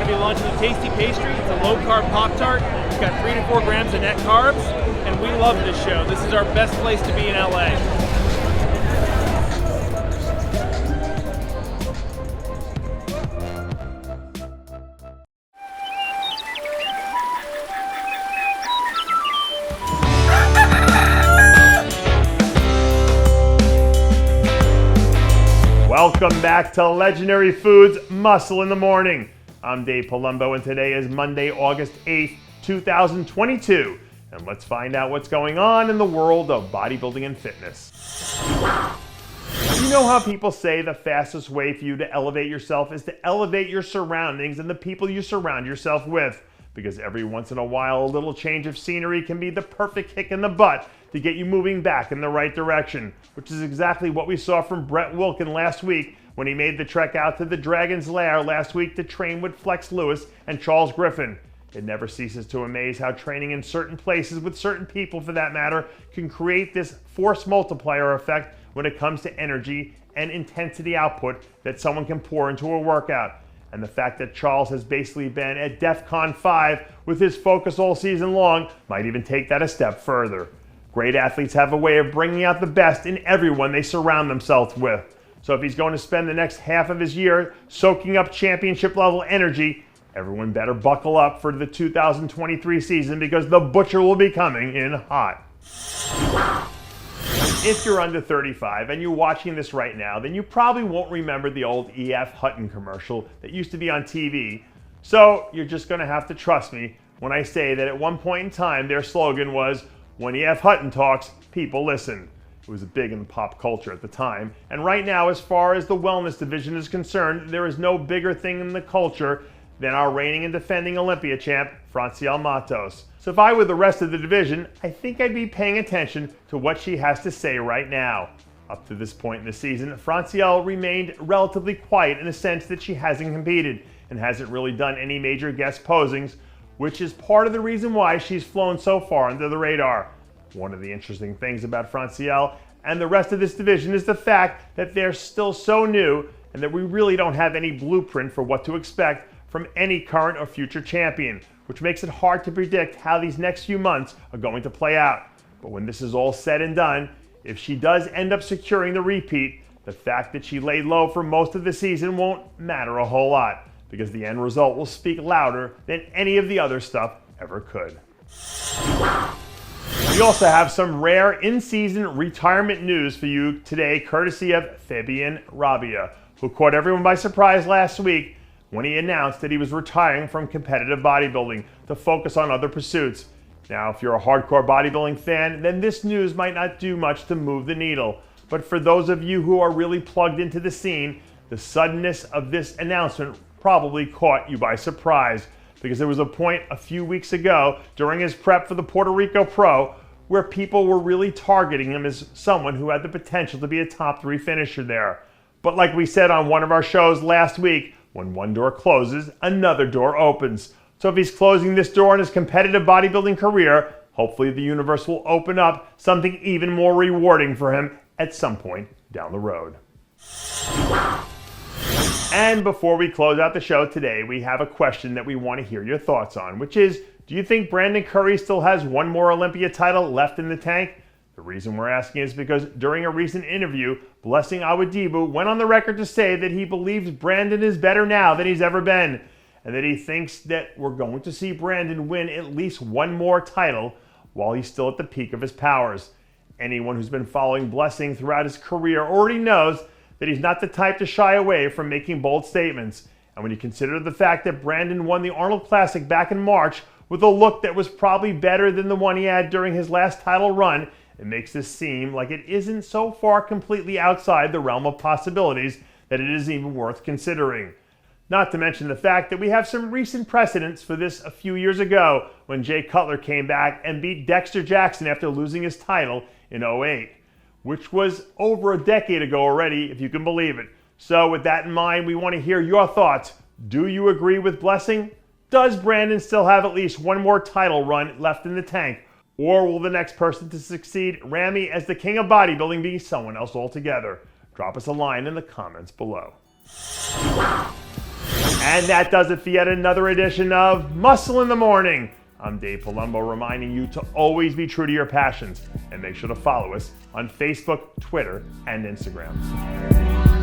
going to be launching a tasty pastry. It's a low-carb Pop-Tart. It's got 3 to 4 grams of net carbs, and we love this show. This is our best place to be in LA. Welcome back to Legendary Foods Muscle in the Morning. I'm Dave Palumbo, and today is Monday, August 8th, 2022. And let's find out what's going on in the world of bodybuilding and fitness. You know how people say the fastest way for you to elevate yourself is to elevate your surroundings and the people you surround yourself with. Because every once in a while, a little change of scenery can be the perfect kick in the butt to get you moving back in the right direction, which is exactly what we saw from Brett Wilkinson last week when he made the trek out to the Dragon's Lair last week to train with Flex Lewis and Charles Griffin. It never ceases to amaze how training in certain places with certain people, for that matter, can create this force multiplier effect when it comes to energy and intensity output that someone can pour into a workout. And the fact that Charles has basically been at DEFCON 5 with his focus all season long might even take that a step further. Great athletes have a way of bringing out the best in everyone they surround themselves with. So if he's going to spend the next half of his year soaking up championship level energy, everyone better buckle up for the 2023 season, because the butcher will be coming in hot. If you're under 35 and you're watching this right now, then you probably won't remember the old E.F. Hutton commercial that used to be on TV. So you're just going to have to trust me when I say that at one point in time their slogan was, "When E.F. Hutton talks, people listen." It was big in pop culture at the time. And right now, as far as the wellness division is concerned, there is no bigger thing in the culture than our reigning and defending Olympia champ, Francys. So if I were the rest of the division, I think I'd be paying attention to what she has to say right now. Up to this point in the season, Francys remained relatively quiet in the sense that she hasn't competed and hasn't really done any major guest posings, which is part of the reason why she's flown so far under the radar. One of the interesting things about Francys and the rest of this division is the fact that they're still so new and that we really don't have any blueprint for what to expect from any current or future champion, which makes it hard to predict how these next few months are going to play out. But when this is all said and done, if she does end up securing the repeat, the fact that she laid low for most of the season won't matter a whole lot, because the end result will speak louder than any of the other stuff ever could. We also have some rare in-season retirement news for you today, courtesy of Fabian Rabia, who caught everyone by surprise last week when he announced that he was retiring from competitive bodybuilding to focus on other pursuits. Now, if you're a hardcore bodybuilding fan, then this news might not do much to move the needle. But for those of you who are really plugged into the scene, the suddenness of this announcement probably caught you by surprise, because there was a point a few weeks ago during his prep for the Puerto Rico Pro where people were really targeting him as someone who had the potential to be a top 3 finisher there. But like we said on one of our shows last week, when one door closes, another door opens. So if he's closing this door in his competitive bodybuilding career, hopefully the universe will open up something even more rewarding for him at some point down the road. And before we close out the show today, we have a question that we want to hear your thoughts on, which is, do you think Brandon Curry still has one more Olympia title left in the tank? The reason we're asking is because during a recent interview, Blessing Awadibu went on the record to say that he believes Brandon is better now than he's ever been, and that he thinks that we're going to see Brandon win at least one more title while he's still at the peak of his powers. Anyone who's been following Blessing throughout his career already knows that he's not the type to shy away from making bold statements. And when you consider the fact that Brandon won the Arnold Classic back in March with a look that was probably better than the one he had during his last title run, it makes this seem like it isn't so far completely outside the realm of possibilities that it is even worth considering. Not to mention the fact that we have some recent precedents for this a few years ago when Jay Cutler came back and beat Dexter Jackson after losing his title in 2008, which was over a decade ago already, if you can believe it. So with that in mind, we want to hear your thoughts. Do you agree with Blessing? Does Brandon still have at least one more title run left in the tank? Or will the next person to succeed Ramy as the king of bodybuilding be someone else altogether? Drop us a line in the comments below. And that does it for yet another edition of Muscle in the Morning. I'm Dave Palumbo, reminding you to always be true to your passions and make sure to follow us on Facebook, Twitter, and Instagram.